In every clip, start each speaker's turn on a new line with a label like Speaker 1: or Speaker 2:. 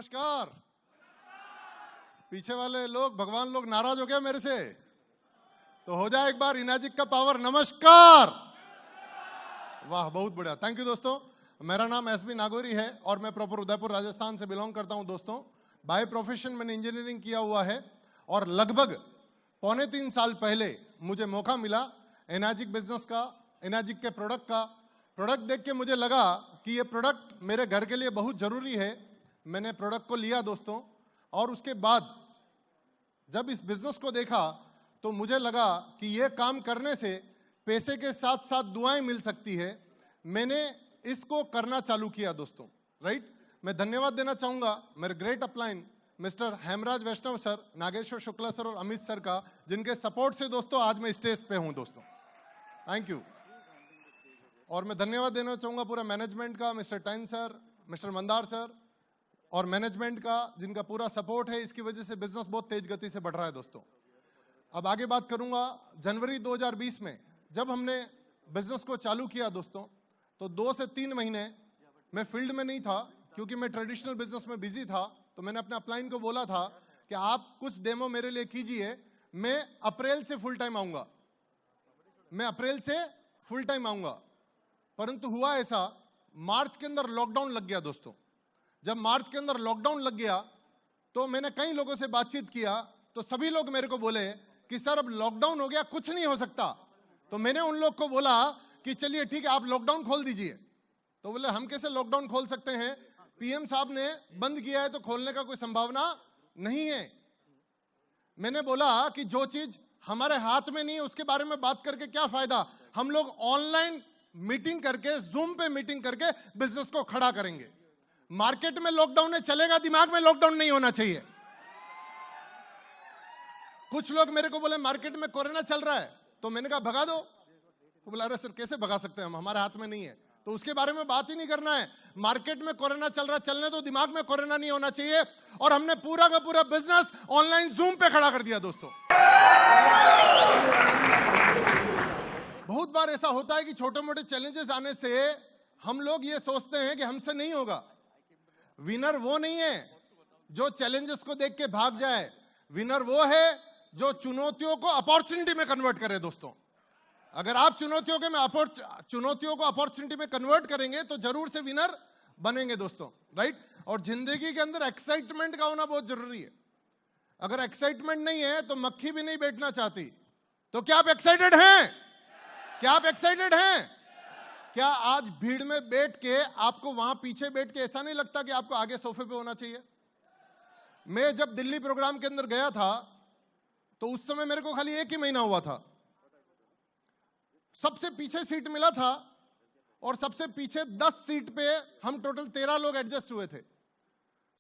Speaker 1: नमस्कार। पीछे वाले लोग, भगवान लोग नाराज हो गया मेरे से, तो हो जाए एक बार इनाजिक का पावर। नमस्कार। वाह, बहुत बढ़िया, थैंक यू दोस्तों। मेरा नाम एसबी नागौरी है और मैं प्रॉपर उदयपुर राजस्थान से बिलोंग करता हूं दोस्तों। बाय प्रोफेशन मैंने इंजीनियरिंग किया हुआ है और लगभग 3.25 साल पहले मुझे मौका मिला इनाजिक बिजनेस का, इनाजिक के प्रोडक्ट का। प्रोडक्ट देख के मुझे लगा कि ये प्रोडक्ट मेरे घर के लिए बहुत ज़रूरी है। मैंने प्रोडक्ट को लिया दोस्तों, और उसके बाद जब इस बिजनेस को देखा तो मुझे लगा कि ये काम करने से पैसे के साथ साथ दुआएं मिल सकती है। मैंने इसको करना चालू किया दोस्तों, राइट। मैं धन्यवाद देना चाहूँगा मेरे ग्रेट अपलाइन मिस्टर हेमराज वैष्णव सर, नागेश्वर शुक्ला सर और अमित सर का, जिनके सपोर्ट से दोस्तों आज मैं स्टेज पे हूँ दोस्तों। Thank you. और मैं धन्यवाद देना चाहूँगा पूरा मैनेजमेंट का, मिस्टर टाइन सर, मिस्टर मंदार सर और मैनेजमेंट का, जिनका पूरा सपोर्ट है। इसकी वजह से बिजनेस बहुत तेज गति से बढ़ रहा है दोस्तों। अब आगे बात करूँगा। जनवरी 2020 में जब हमने बिजनेस को चालू किया दोस्तों, तो 2 से 3 महीने मैं फील्ड में नहीं था, क्योंकि मैं ट्रेडिशनल बिजनेस में बिजी था। तो मैंने अपने अपलाइन को बोला था कि आप कुछ डेमो मेरे लिए कीजिए, मैं अप्रैल से फुल टाइम आऊँगा, मैं अप्रैल से फुल टाइम आऊँगा। परंतु हुआ ऐसा, मार्च के अंदर लॉकडाउन लग गया दोस्तों। जब मार्च के अंदर लॉकडाउन लग गया तो मैंने कई लोगों से बातचीत किया, तो सभी लोग मेरे को बोले कि सर अब लॉकडाउन हो गया, कुछ नहीं हो सकता। तो मैंने उन लोग को बोला कि चलिए ठीक है, आप लॉकडाउन खोल दीजिए। तो बोले हम कैसे लॉकडाउन खोल सकते हैं, पीएम साहब ने बंद किया है तो खोलने का कोई संभावना नहीं है। मैंने बोला कि जो चीज हमारे हाथ में नहीं है उसके बारे में बात करके क्या फायदा। हम लोग ऑनलाइन मीटिंग करके, जूम पे मीटिंग करके बिजनेस को खड़ा करेंगे। मार्केट में लॉकडाउन है, चलेगा, दिमाग में लॉकडाउन नहीं होना चाहिए। कुछ लोग मेरे को बोले मार्केट में कोरोना चल रहा है, तो मैंने कहा भगा दो। तो बोला अरे सर कैसे भगा सकते हैं हम, हमारे हाथ में नहीं है। तो उसके बारे में बात ही नहीं करना है। मार्केट में कोरोना चल रहा है, चलने तो, दिमाग में कोरोना नहीं होना चाहिए। और हमने पूरा का पूरा बिजनेस ऑनलाइन जूम पे खड़ा कर दिया दोस्तों। बहुत बार ऐसा होता है कि छोटे मोटे चैलेंजेस आने से हम लोग ये सोचते हैं कि हमसे नहीं होगा। विनर वो नहीं है जो चैलेंजेस को देख के भाग जाए, विनर वो है जो चुनौतियों को अपॉर्चुनिटी में कन्वर्ट करे दोस्तों। अगर आप चुनौतियों को अपॉर्चुनिटी में कन्वर्ट करेंगे तो जरूर से विनर बनेंगे दोस्तों, राइट। और जिंदगी के अंदर एक्साइटमेंट का होना बहुत जरूरी है। अगर एक्साइटमेंट नहीं है तो मक्खी भी नहीं बैठना चाहती। तो क्या आप एक्साइटेड हैं? क्या आप एक्साइटेड हैं? क्या आज भीड़ में बैठ के आपको वहां पीछे बैठ के ऐसा नहीं लगता कि आपको आगे सोफे पे होना चाहिए? मैं जब दिल्ली प्रोग्राम के अंदर गया था तो उस समय मेरे को खाली 1 ही महीना हुआ था। सबसे पीछे सीट मिला था और सबसे पीछे 10 सीट पे हम टोटल 13 लोग एडजस्ट हुए थे।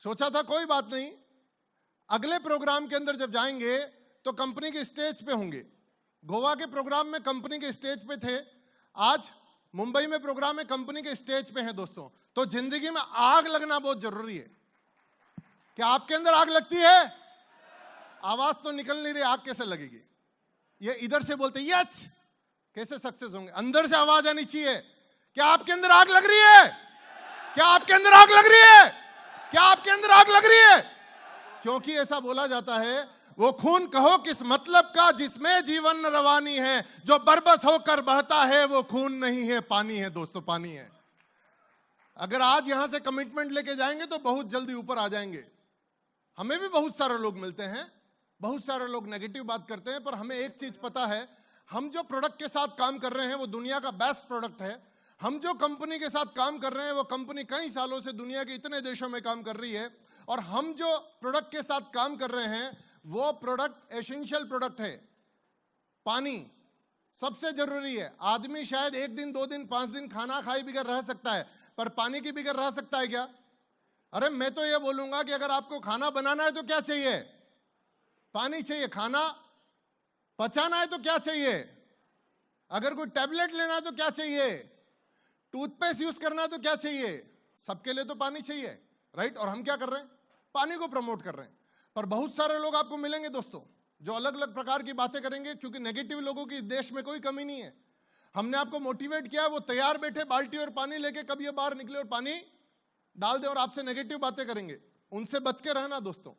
Speaker 1: सोचा था कोई बात नहीं, अगले प्रोग्राम के अंदर जब जाएंगे तो कंपनी के स्टेज पे होंगे। गोवा के प्रोग्राम में कंपनी के स्टेज पे थे, आज मुंबई में प्रोग्राम में कंपनी के स्टेज पे है दोस्तों। तो जिंदगी में आग लगना बहुत जरूरी है। क्या आपके अंदर आग लगती है? आवाज तो निकल नहीं रही, आग कैसे लगेगी? ये इधर से बोलते यच, कैसे सक्सेस होंगे? अंदर से आवाज आनी चाहिए। क्या आपके अंदर आग लग रही है? क्या आपके अंदर आग लग रही है? क्या आपके अंदर आग लग रही है? क्योंकि ऐसा बोला जाता है, वो खून कहो किस मतलब का जिसमें जीवन रवानी है, जो बरबस होकर बहता है वो खून नहीं है, पानी है दोस्तों, पानी है। अगर आज यहां से कमिटमेंट लेके जाएंगे तो बहुत जल्दी ऊपर आ जाएंगे। हमें भी बहुत सारे लोग मिलते हैं, बहुत सारे लोग नेगेटिव बात करते हैं, पर हमें एक चीज पता है, हम जो प्रोडक्ट के साथ काम कर रहे हैं वो दुनिया का बेस्ट प्रोडक्ट है। हम जो कंपनी के साथ काम कर रहे हैं वो कंपनी कई सालों से दुनिया के इतने देशों में काम कर रही है। और हम जो प्रोडक्ट के साथ काम कर रहे हैं वो प्रोडक्ट एसेंशियल प्रोडक्ट है। पानी सबसे जरूरी है। आदमी शायद 1 दिन 2 दिन 5 दिन खाना खाए बिगर रह सकता है, पर पानी के बिगर रह सकता है क्या? अरे मैं तो ये बोलूंगा कि अगर आपको खाना बनाना है तो क्या चाहिए? पानी चाहिए। खाना पचाना है तो क्या चाहिए? अगर कोई टैबलेट लेना है तो क्या चाहिए? टूथपेस्ट यूज करना है तो क्या चाहिए? सबके लिए तो पानी चाहिए, राइट। और हम क्या कर रहे हैं? पानी को प्रमोट कर रहे हैं। पर बहुत सारे लोग आपको मिलेंगे दोस्तों जो अलग अलग प्रकार की बातें करेंगे, क्योंकि नेगेटिव लोगों की देश में कोई कमी नहीं है। हमने आपको मोटिवेट किया, वो तैयार बैठे बाल्टी और पानी लेके, कब ये बाहर निकले और पानी डाल दे और आपसे नेगेटिव बातें करेंगे। उनसे बच के रहना दोस्तों।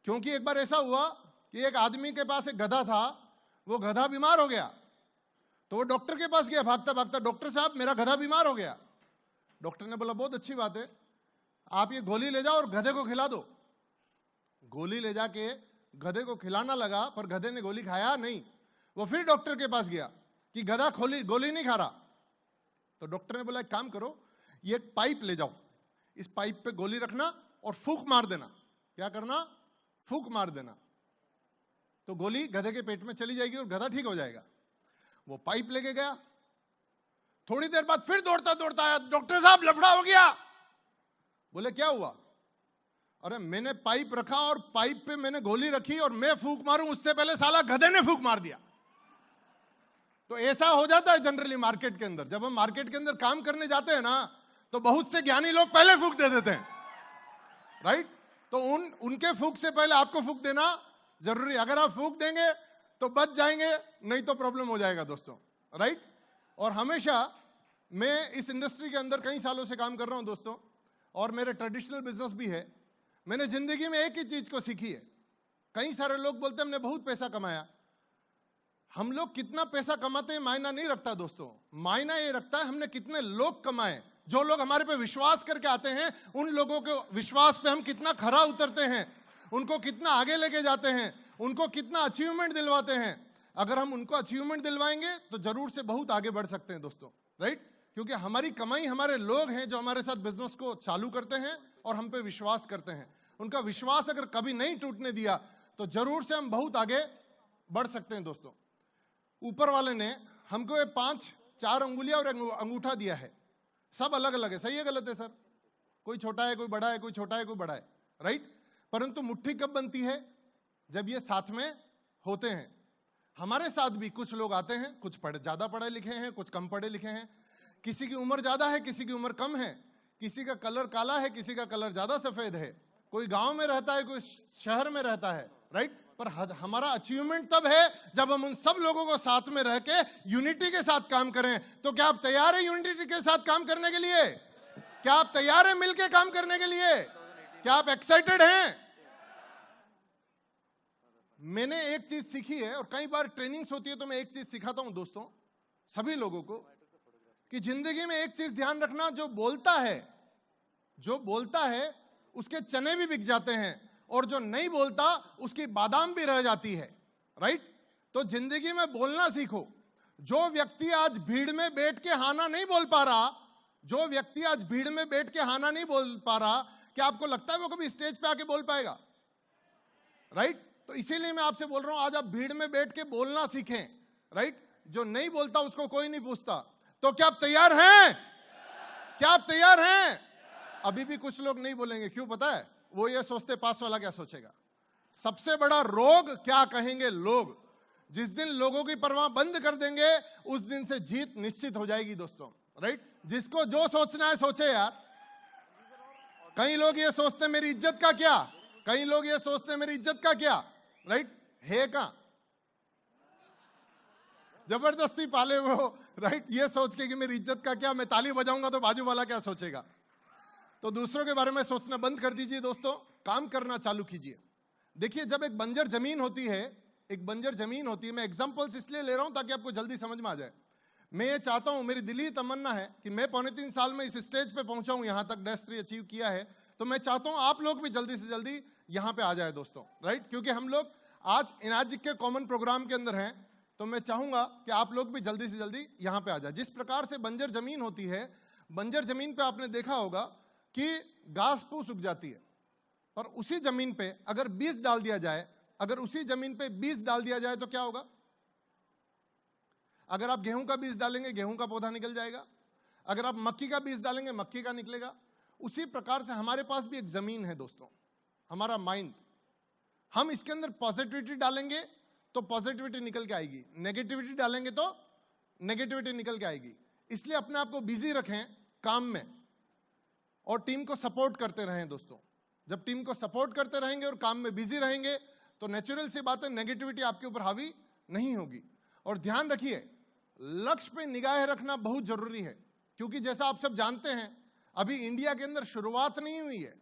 Speaker 1: क्योंकि एक बार ऐसा हुआ कि एक आदमी के पास एक गधा था, वो गधा बीमार हो गया, तो वो डॉक्टर के पास गया भागता भागता, डॉक्टर साहब मेरा गधा बीमार हो गया। डॉक्टर ने बोला बहुत अच्छी बात है, आप ये गोली ले जाओ और गधे को खिला दो। गोली ले जाके गधे को खिलाना लगा, पर गधे ने गोली खाया नहीं। वो फिर डॉक्टर के पास गया कि गधा गोली नहीं खा रहा। तो डॉक्टर ने बोला एक काम करो, ये एक पाइप ले जाओ, इस पाइप पे गोली रखना और फूंक मार देना। क्या करना? फूंक मार देना, तो गोली गधे के पेट में चली जाएगी और गधा ठीक हो जाएगा। वो पाइप लेके गया, थोड़ी देर बाद फिर दौड़ता दौड़ता आया, डॉक्टर साहब लफड़ा हो गया। बोले क्या हुआ? अरे मैंने पाइप रखा और पाइप पे मैंने गोली रखी और मैं फूंक मारूं उससे पहले साला गधे ने फूंक मार दिया। तो ऐसा हो जाता है जनरली मार्केट के अंदर। जब हम मार्केट के अंदर काम करने जाते हैं ना, तो बहुत से ज्ञानी लोग पहले फूंक दे देते हैं, राइट? तो उनके फूंक से पहले आपको फूंक देना जरूरी। अगर आप फूंक देंगे तो बच जाएंगे, नहीं तो प्रॉब्लम हो जाएगा दोस्तों, राइट? और हमेशा मैं इस इंडस्ट्री के अंदर कई सालों से काम कर रहा हूं दोस्तों, और मेरे ट्रेडिशनल बिजनेस भी है। मैंने जिंदगी में एक ही चीज को सीखी है। कई सारे लोग बोलते हैं हमने बहुत पैसा कमाया। हम लोग कितना पैसा कमाते हैं मायना नहीं रखता दोस्तों, मायना ये रखता है हमने कितने लोग कमाए। जो लोग हमारे पे विश्वास करके आते हैं, उन लोगों के विश्वास पे हम कितना खरा उतरते हैं, उनको कितना आगे लेके जाते हैं, उनको कितना अचीवमेंट दिलवाते हैं। अगर हम उनको अचीवमेंट दिलवाएंगे तो जरूर से बहुत आगे बढ़ सकते हैं दोस्तों, राइट? क्योंकि हमारी कमाई हमारे लोग हैं जो हमारे साथ बिजनेस को चालू करते हैं और हम पे विश्वास करते हैं। उनका विश्वास अगर कभी नहीं टूटने दिया तो जरूर से हम बहुत आगे बढ़ सकते हैं दोस्तों। ऊपर वाले ने हमको ये 4 अंगुलियां और अंगूठा दिया है, सब अलग अलग है। सही है गलत है सर? कोई छोटा है, कोई बड़ा है, कोई छोटा है, कोई बड़ा है, राइट? परंतु मुट्ठी कब बनती है? जब ये साथ में होते हैं। हमारे साथ भी कुछ लोग आते हैं, कुछ ज्यादा पढ़े लिखे हैं, कुछ कम पढ़े लिखे हैं, किसी की उम्र ज्यादा है, किसी की उम्र कम है, किसी का कलर काला है, किसी का कलर ज्यादा सफेद है, कोई गांव में रहता है, कोई शहर में रहता है, राइट? पर हमारा अचीवमेंट तब है जब हम उन सब लोगों को साथ में रह के यूनिटी के साथ काम करें। तो क्या आप तैयार हैं यूनिटी के साथ काम करने के लिए? क्या आप तैयार हैं मिलके काम करने के लिए? क्या आप एक्साइटेड हैं? मैंने एक चीज सीखी है, और कई बार ट्रेनिंग्स होती है तो मैं एक चीज सिखाता हूं दोस्तों सभी लोगों को, कि जिंदगी में एक चीज ध्यान रखना, जो बोलता है उसके चने भी बिक जाते हैं, और जो नहीं बोलता उसकी बादाम भी रह जाती है, राइट? तो जिंदगी में बोलना सीखो। जो व्यक्ति आज भीड़ में बैठ के हाना नहीं बोल पा रहा, जो व्यक्ति आज भीड़ में बैठ के हाना नहीं बोल पा रहा, क्या आपको लगता है वो कभी स्टेज पे आके बोल पाएगा? राइट? तो इसीलिए मैं आपसे बोल रहा हूं, आज आप भीड़ में बैठ के बोलना सीखें, राइट? जो नहीं बोलता उसको कोई नहीं पूछता। तो क्या आप तैयार हैं? क्या आप तैयार हैं? अभी भी कुछ लोग नहीं बोलेंगे, क्यों पता है? वो ये सोचते पास वाला क्या सोचेगा। सबसे बड़ा रोग क्या कहेंगे लोग। जिस दिन लोगों की परवाह बंद कर देंगे उस दिन से जीत निश्चित हो जाएगी दोस्तों, राइट? जिसको जो सोचना है सोचे यार। कई लोग ये सोचते हैं मेरी इज्जत का क्या, कई लोग ये सोचते हैं मेरी इज्जत का क्या, राइट? है का जबरदस्ती पाले वो, राइट? ये सोच के कि मेरी इज्जत का क्या, मैं ताली बजाऊंगा तो बाजू वाला क्या सोचेगा। तो दूसरों के बारे में सोचना बंद कर दीजिए दोस्तों, काम करना चालू कीजिए। देखिए, जब एक बंजर जमीन होती है, मैं एग्जांपल्स इसलिए ले रहा हूं ताकि आपको जल्दी समझ में आ जाए। मैं ये चाहता हूं, मेरी दिली तमन्ना है कि मैं 3.25 साल में इस स्टेज पे पहुंचा हूं, यहां तक -3 अचीव किया है, तो मैं चाहता हूं आप लोग भी जल्दी से जल्दी यहां पे आ जाए दोस्तों, राइट? क्योंकि हम लोग आज इनाजिक के कॉमन प्रोग्राम के अंदर हैं, तो मैं चाहूंगा कि आप लोग भी जल्दी से जल्दी यहां पे आ जाए। जिस प्रकार से बंजर जमीन होती है, बंजर जमीन पे आपने देखा होगा कि घास फूस उग जाती है, पर उसी जमीन पे अगर बीज डाल दिया जाए, तो क्या होगा? अगर आप गेहूं का बीज डालेंगे, गेहूं का पौधा निकल जाएगा। अगर आप मक्की का बीज डालेंगे, मक्की का निकलेगा। उसी प्रकार से हमारे पास भी एक जमीन है दोस्तों, हमारा माइंड। हम इसके अंदर पॉजिटिविटी डालेंगे तो पॉजिटिविटी निकल के आएगी, नेगेटिविटी डालेंगे तो नेगेटिविटी निकल के आएगी। इसलिए अपने आप को बिजी रखें काम में और टीम को सपोर्ट करते रहें दोस्तों। जब टीम को सपोर्ट करते रहेंगे और काम में बिजी रहेंगे तो नेचुरल सी बात है, नेगेटिविटी आपके ऊपर हावी नहीं होगी। और ध्यान रखिए, लक्ष्य पे निगाह रखना बहुत जरूरी है, क्योंकि जैसा आप सब जानते हैं, अभी इंडिया के अंदर शुरुआत नहीं हुई है।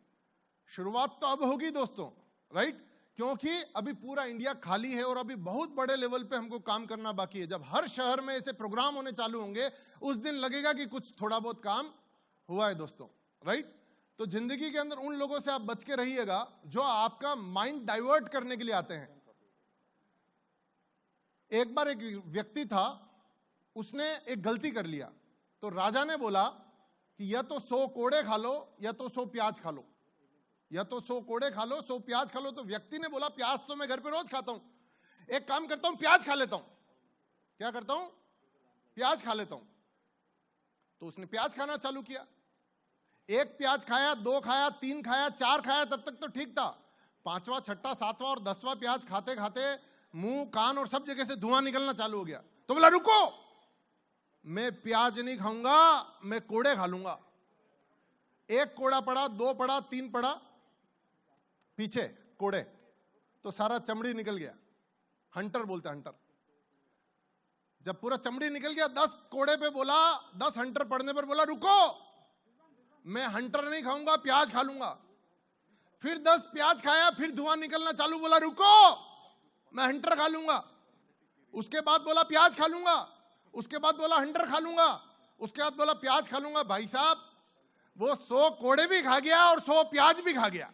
Speaker 1: शुरुआत तो अब होगी दोस्तों, राइट? क्योंकि अभी पूरा इंडिया खाली है और अभी बहुत बड़े लेवल पे हमको काम करना बाकी है। जब हर शहर में ऐसे प्रोग्राम होने चालू होंगे, उस दिन लगेगा कि कुछ थोड़ा बहुत काम हुआ है दोस्तों, राइट? तो जिंदगी के अंदर उन लोगों से आप बच के रहिएगा जो आपका माइंड डाइवर्ट करने के लिए आते हैं। एक बार एक व्यक्ति था, उसने एक गलती कर लिया, तो राजा ने बोला कि या तो 100 कोड़े खा लो या तो 100 प्याज खा लो, या तो 100 कोड़े खा लो 100 प्याज खा लो। तो व्यक्ति ने बोला प्याज तो मैं घर पे रोज खाता हूं, एक काम करता हूं प्याज खा लेता हूं। क्या करता हूं? प्याज खा लेता हूं। तो उसने प्याज खाना चालू किया। एक प्याज खाया, 2 खाया, 3 खाया, 4 खाया, तब तक तो ठीक था। 5वां, 6वां, 7वां और 10वां प्याज खाते खाते मुंह, कान और सब जगह से धुआं निकलना चालू हो गया। तो बोला रुको, मैं प्याज नहीं खाऊंगा, मैं कोड़े खा लूंगा। 1 कोड़ा पड़ा, 2 पड़ा, 3 पड़ा, पीछे कोड़े, तो सारा चमड़ी निकल गया। हंटर बोलते हैं, हंटर। जब पूरा चमड़ी निकल गया, 10 कोड़े पे बोला, 10 हंटर पड़ने पर बोला रुको, मैं हंटर नहीं खाऊंगा, प्याज खा लूंगा। फिर 10 प्याज खाया, फिर धुआं निकलना चालू, बोला रुको, मैं हंटर खा लूंगा। उसके बाद बोला प्याज खा लूंगा, उसके बाद बोला हंटर खा लूंगा, उसके बाद बोला प्याज खा लूंगा। भाई साहब, वो 100 कोड़े भी खा गया और 100 प्याज भी खा गया।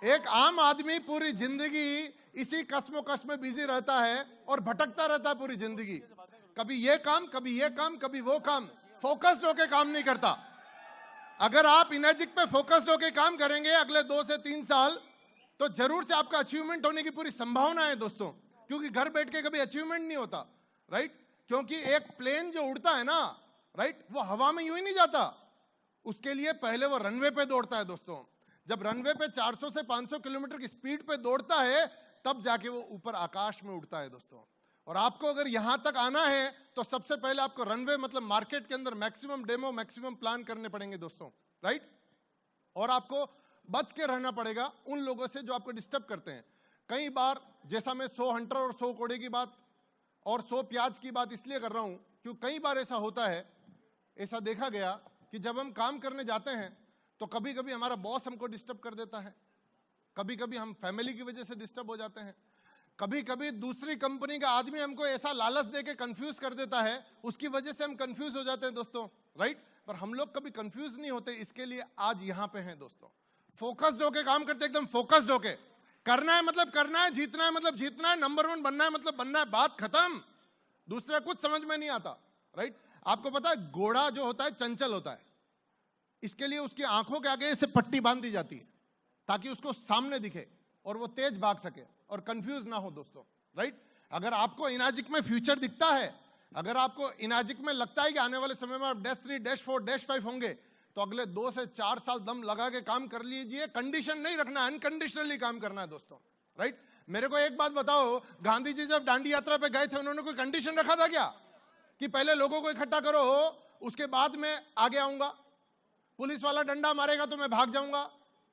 Speaker 1: एक आम आदमी पूरी जिंदगी इसी कसमोकस में बिजी रहता है और भटकता रहता है पूरी जिंदगी। कभी ये काम, कभी ये काम, कभी वो काम, फोकस्ड होके काम नहीं करता। अगर आप इनर्जिक पे फोकस्ड होके काम करेंगे अगले 2 से 3 साल, तो जरूर से आपका अचीवमेंट होने की पूरी संभावना है दोस्तों। क्योंकि घर बैठ के कभी अचीवमेंट नहीं होता, राइट? क्योंकि एक प्लेन जो उड़ता है ना, राइट, वो हवा में यूं ही नहीं जाता। उसके लिए पहले वो रनवे पे दौड़ता है दोस्तों। जब रनवे पे 400 से 500 किलोमीटर की स्पीड पे दौड़ता है, तब जाके वो ऊपर आकाश में उड़ता है दोस्तों। और आपको अगर यहां तक आना है तो सबसे पहले आपको रनवे मतलब मार्केट के अंदर मैक्सिमम डेमो, मैक्सिमम प्लान करने पड़ेंगे दोस्तों, राइट? और आपको बच के रहना पड़ेगा उन लोगों से जो आपको डिस्टर्ब करते हैं। कई बार, जैसा मैं 100 हंटर और 100 कोड़े की बात और 100 प्याज की बात इसलिए कर रहा हूं क्योंकि कई बार ऐसा होता है, ऐसा देखा गया कि जब हम काम करने जाते हैं तो कभी कभी हमारा बॉस हमको डिस्टर्ब कर देता है, कभी कभी हम फैमिली की वजह से डिस्टर्ब हो जाते हैं, कभी कभी दूसरी कंपनी का आदमी हमको ऐसा लालच देके कंफ्यूज कर देता है, उसकी वजह से हम कंफ्यूज हो जाते हैं दोस्तों, राइट? पर हम लोग कभी कंफ्यूज नहीं होते। इसके लिए आज यहां पे हैं दोस्तों, फोकस्ड होके काम करते, एकदम फोकस्ड होके करना है मतलब करना है, जीतना है मतलब जीतना है, नंबर 1 बनना है मतलब बनना है, बात खत्म। दूसरा कुछ समझ में नहीं आता, राइट? आपको पता है घोड़ा जो होता है चंचल होता है, इसके लिए उसकी आंखों के आगे से पट्टी बांध दी जाती है ताकि उसको सामने दिखे और वो तेज भाग सके और कंफ्यूज ना हो दोस्तों, राइट? अगर आपको इनाजिक में फ्यूचर दिखता है, अगर आपको इनाजिक में लगता है कि आने वाले समय में आप -3, -4, -5 होंगे, तो अगले 2 से 4 साल दम लगा के काम कर लीजिए। कंडीशन नहीं रखना, अनकंडीशनली काम करना है दोस्तों, राइट? मेरे को एक बात बताओ, गांधी जी जब दांडी यात्रा पे गए थे, उन्होंने कोई कंडीशन रखा था क्या कि पहले लोगों को इकट्ठा करो, उसके बाद मैं आगे आऊंगा, पुलिस वाला डंडा मारेगा तो मैं भाग जाऊंगा?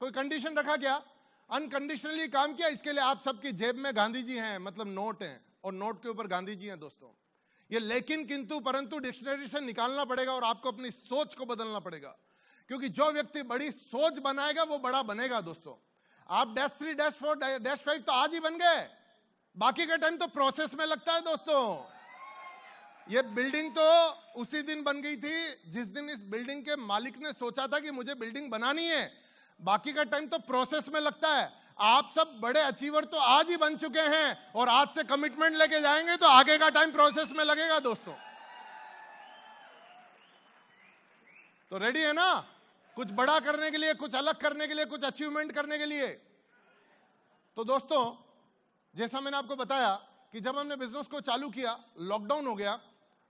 Speaker 1: कोई कंडीशन रखा क्या? अनकंडीशनली काम किया। इसके लिए आप सबकी जेब में गांधी जी हैं, मतलब नोट हैं, और नोट के ऊपर गांधी जी हैं दोस्तों। ये लेकिन, किंतु, परंतु डिक्शनरी से निकालना पड़ेगा और आपको अपनी सोच को बदलना पड़ेगा, क्योंकि जो व्यक्ति बड़ी सोच बनाएगा वो बड़ा बनेगा दोस्तों। आप -3, -4, -5 तो आज ही बन गए, बाकी का टाइम तो प्रोसेस में लगता है दोस्तों। ये बिल्डिंग तो उसी दिन बन गई थी जिस दिन इस बिल्डिंग के मालिक ने सोचा था कि मुझे बिल्डिंग बनानी है, बाकी का टाइम तो प्रोसेस में लगता है। आप सब बड़े अचीवर तो आज ही बन चुके हैं और आज से कमिटमेंट लेके जाएंगे तो आगे का टाइम प्रोसेस में लगेगा दोस्तों। तो रेडी है ना कुछ बड़ा करने के लिए, कुछ अलग करने के लिए, कुछ अचीवमेंट करने के लिए? तो दोस्तों, जैसा मैंने आपको बताया कि जब हमने बिजनेस को चालू किया, लॉकडाउन हो गया,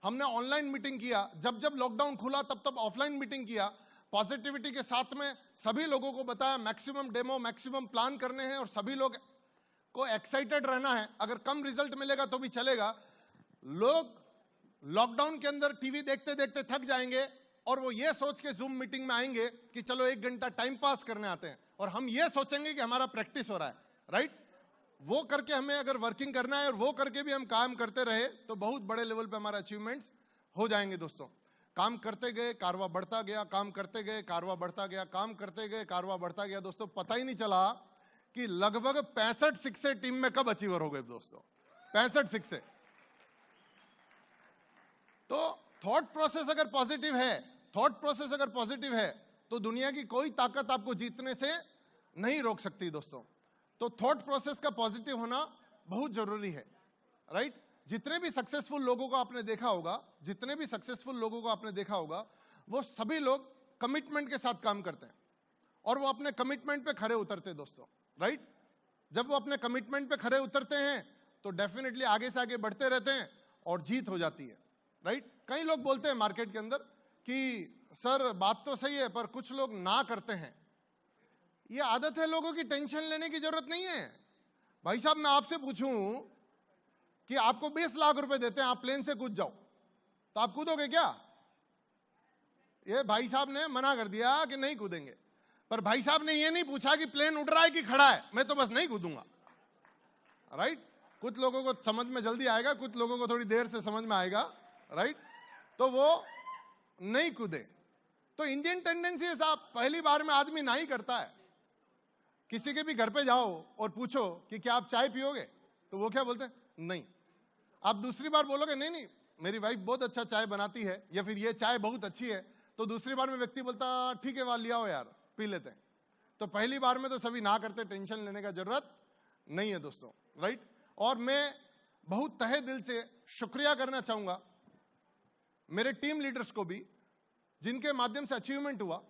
Speaker 1: हमने ऑनलाइन मीटिंग किया, जब जब लॉकडाउन खुला तब तब ऑफलाइन मीटिंग किया, पॉजिटिविटी के साथ में सभी लोगों को बताया मैक्सिमम डेमो, मैक्सिमम प्लान करने हैं और सभी लोग को एक्साइटेड रहना है। अगर कम रिजल्ट मिलेगा तो भी चलेगा। लोग लॉकडाउन के अंदर टीवी देखते देखते थक जाएंगे और वो ये सोच के जूम मीटिंग में आएंगे कि चलो 1 घंटा टाइम पास करने आते हैं, और हम ये सोचेंगे कि हमारा प्रैक्टिस हो रहा है, राइट? वो करके हमें अगर वर्किंग करना है और वो करके भी हम काम करते रहे तो बहुत बड़े लेवल पे हमारे अचीवमेंट्स हो जाएंगे दोस्तों। काम करते गए, कारवा बढ़ता गया, काम करते गए, कारवा बढ़ता गया, काम करते गए, कारवा बढ़ता गया। दोस्तों पता ही नहीं चला कि लगभग 65 सिक्से टीम में कब अचीवर हो गए दोस्तों, 65 सिक्से। तो थॉट प्रोसेस अगर पॉजिटिव है, थॉट प्रोसेस अगर पॉजिटिव है तो दुनिया की कोई ताकत आपको जीतने से नहीं रोक सकती दोस्तों। तो थॉट प्रोसेस का पॉजिटिव होना बहुत जरूरी है, राइट। जितने भी सक्सेसफुल लोगों को आपने देखा होगा, जितने भी सक्सेसफुल लोगों को आपने देखा होगा, वो सभी लोग कमिटमेंट के साथ काम करते हैं और वो अपने कमिटमेंट पे खरे उतरते हैं दोस्तों, राइट। जब वो अपने कमिटमेंट पे खरे उतरते हैं तो डेफिनेटली आगे से आगे बढ़ते रहते हैं और जीत हो जाती है, राइट। कई लोग बोलते हैं मार्केट के अंदर कि सर बात तो सही है पर कुछ लोग ना करते हैं। ये आदत है लोगों की, टेंशन लेने की जरूरत नहीं है। भाई साहब मैं आपसे पूछूं कि आपको 20 लाख रुपए देते हैं, आप प्लेन से कूद जाओ तो आप कूदोगे क्या? ये भाई साहब ने मना कर दिया कि नहीं कूदेंगे, पर भाई साहब ने ये नहीं पूछा कि प्लेन उड़ रहा है कि खड़ा है, मैं तो बस नहीं कूदूंगा, राइट। कुछ लोगों को समझ में जल्दी आएगा, कुछ लोगों को थोड़ी देर से समझ में आएगा, राइट। तो वो नहीं कूदे। तो इंडियन टेंडेंसी है साहब, पहली बार में आदमी ना ही करता है। किसी के भी घर पे जाओ और पूछो कि क्या आप चाय पियोगे, तो वो क्या बोलते हैं? नहीं। आप दूसरी बार बोलोगे नहीं नहीं मेरी वाइफ बहुत अच्छा चाय बनाती है, या फिर ये चाय बहुत अच्छी है, तो दूसरी बार में व्यक्ति बोलता ठीक है वहां लिया हो यार, पी लेते हैं। तो पहली बार में तो सभी ना करते, टेंशन लेने का जरूरत नहीं है दोस्तों, राइट। और मैं बहुत तहे दिल से शुक्रिया करना चाहूंगा मेरे टीम लीडर्स को भी, जिनके माध्यम से अचीवमेंट हुआ।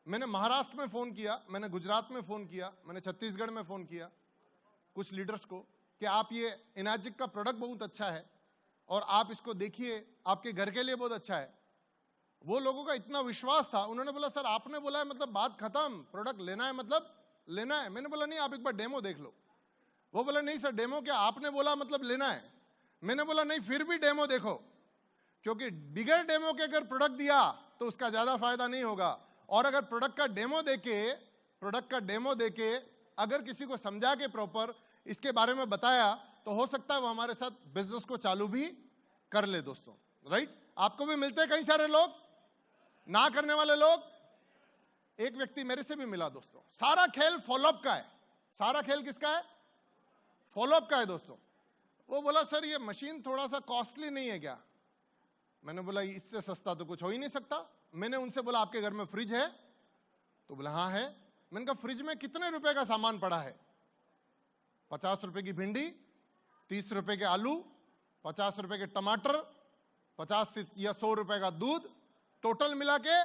Speaker 1: मैंने महाराष्ट्र में फोन किया, मैंने गुजरात में फोन किया, मैंने छत्तीसगढ़ में फोन किया कुछ लीडर्स को कि आप ये इनाजिक का प्रोडक्ट बहुत अच्छा है और आप इसको देखिए, आपके घर के लिए बहुत अच्छा है। वो लोगों का इतना विश्वास था, उन्होंने बोला सर आपने बोला है मतलब बात खत्म, प्रोडक्ट लेना है मतलब लेना है। मैंने बोला नहीं आप एक बार डेमो देख लो। वो बोला नहीं सर डेमो क्या, आपने बोला मतलब लेना है। मैंने बोला नहीं फिर भी डेमो देखो, क्योंकि बिगर डेमो के अगर प्रोडक्ट दिया तो उसका ज्यादा फायदा नहीं होगा, और अगर प्रोडक्ट का डेमो देके अगर किसी को समझा के प्रॉपर इसके बारे में बताया तो हो सकता है वो हमारे साथ बिजनेस को चालू भी कर ले दोस्तों, राइट। आपको भी मिलते हैं कई सारे लोग ना करने वाले लोग। एक व्यक्ति मेरे से भी मिला दोस्तों, सारा खेल फॉलोअप का है। सारा खेल किसका है? फॉलोअप का है दोस्तों। वो बोला सर ये मशीन थोड़ा सा कॉस्टली नहीं है क्या? मैंने बोला इससे सस्ता तो कुछ हो ही नहीं सकता। मैंने उनसे बोला आपके घर में फ्रिज है? तो बोला हाँ है। मैंने कहा फ्रिज में कितने रुपए का सामान पड़ा है? 50 रुपए की भिंडी, 30 रुपए के आलू, 50 रुपए के टमाटर, 50 या 100 रुपए का दूध, टोटल मिला के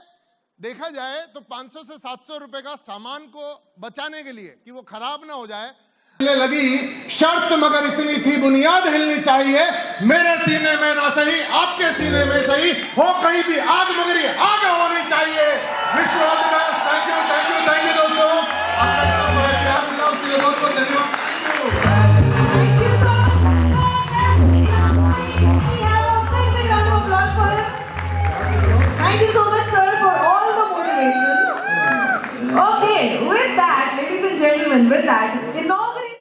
Speaker 1: देखा जाए तो 500 से 700 रुपए का सामान को बचाने के लिए कि वो खराब ना हो जाए लगी शर्त, मगर इतनी थी बुनियाद हिलनी चाहिए। मेरे सीने में ना सही आपके सीने में सही हो कहीं भी आग, मगर ये आग होनी चाहिए। विश्वास थैंक यू दोस्तों, आपका बड़ा प्यार मिला उसके लिए बहुत बहुत धन्यवाद।
Speaker 2: Thank you so much, sir, for all the motivation. Okay, with that, ladies and gentlemen, with that,